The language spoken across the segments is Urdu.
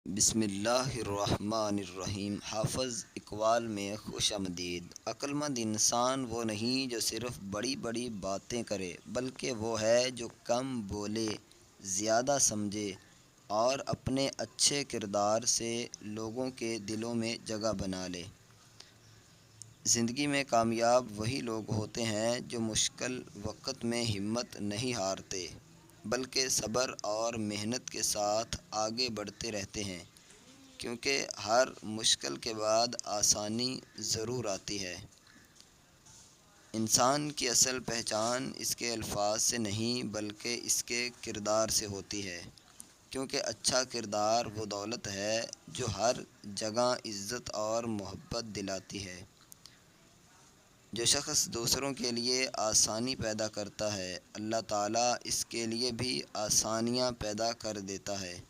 بسم اللہ الرحمن الرحیم۔ حافظ اقبال میں خوش آمدید۔ عقل مند انسان وہ نہیں جو صرف بڑی بڑی باتیں کرے، بلکہ وہ ہے جو کم بولے، زیادہ سمجھے اور اپنے اچھے کردار سے لوگوں کے دلوں میں جگہ بنا لے۔ زندگی میں کامیاب وہی لوگ ہوتے ہیں جو مشکل وقت میں ہمت نہیں ہارتے، بلکہ صبر اور محنت کے ساتھ آگے بڑھتے رہتے ہیں، کیونکہ ہر مشکل کے بعد آسانی ضرور آتی ہے۔ انسان کی اصل پہچان اس کے الفاظ سے نہیں بلکہ اس کے کردار سے ہوتی ہے، کیونکہ اچھا کردار وہ دولت ہے جو ہر جگہ عزت اور محبت دلاتی ہے۔ جو شخص دوسروں کے لیے آسانی پیدا کرتا ہے، اللہ تعالیٰ اس کے لیے بھی آسانیاں پیدا کر دیتا ہے۔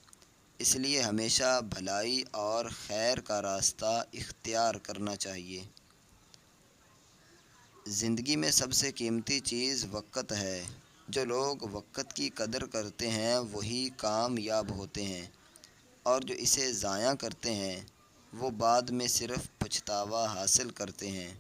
اس لیے ہمیشہ بھلائی اور خیر کا راستہ اختیار کرنا چاہیے۔ زندگی میں سب سے قیمتی چیز وقت ہے۔ جو لوگ وقت کی قدر کرتے ہیں وہی کامیاب ہوتے ہیں، اور جو اسے ضائع کرتے ہیں وہ بعد میں صرف پچھتاوا حاصل کرتے ہیں۔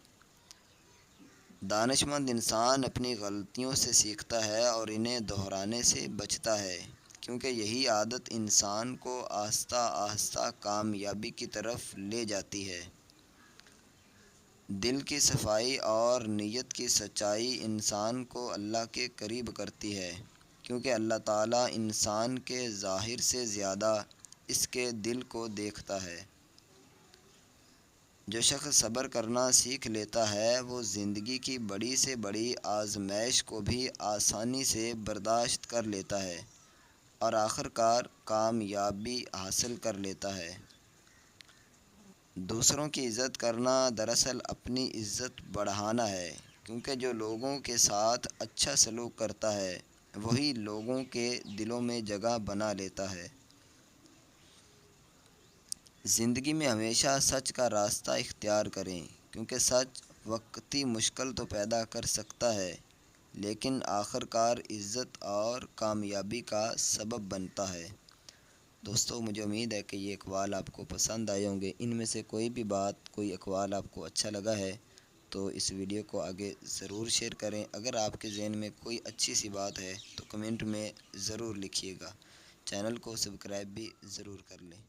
دانش مند انسان اپنی غلطیوں سے سیکھتا ہے اور انہیں دہرانے سے بچتا ہے، کیونکہ یہی عادت انسان کو آہستہ آہستہ کامیابی کی طرف لے جاتی ہے۔ دل کی صفائی اور نیت کی سچائی انسان کو اللہ کے قریب کرتی ہے، کیونکہ اللہ تعالیٰ انسان کے ظاہر سے زیادہ اس کے دل کو دیکھتا ہے۔ جو شخص صبر کرنا سیکھ لیتا ہے وہ زندگی کی بڑی سے بڑی آزمائش کو بھی آسانی سے برداشت کر لیتا ہے اور آخرکار کامیابی حاصل کر لیتا ہے۔ دوسروں کی عزت کرنا دراصل اپنی عزت بڑھانا ہے، کیونکہ جو لوگوں کے ساتھ اچھا سلوک کرتا ہے وہی لوگوں کے دلوں میں جگہ بنا لیتا ہے۔ زندگی میں ہمیشہ سچ کا راستہ اختیار کریں، کیونکہ سچ وقتی مشکل تو پیدا کر سکتا ہے لیکن آخرکار عزت اور کامیابی کا سبب بنتا ہے۔ دوستو، مجھے امید ہے کہ یہ اقوال آپ کو پسند آئے ہوں گے۔ ان میں سے کوئی اقوال آپ کو اچھا لگا ہے تو اس ویڈیو کو آگے ضرور شیئر کریں۔ اگر آپ کے ذہن میں کوئی اچھی سی بات ہے تو کمنٹ میں ضرور لکھیے گا۔ چینل کو سبسکرائب بھی ضرور کر لیں۔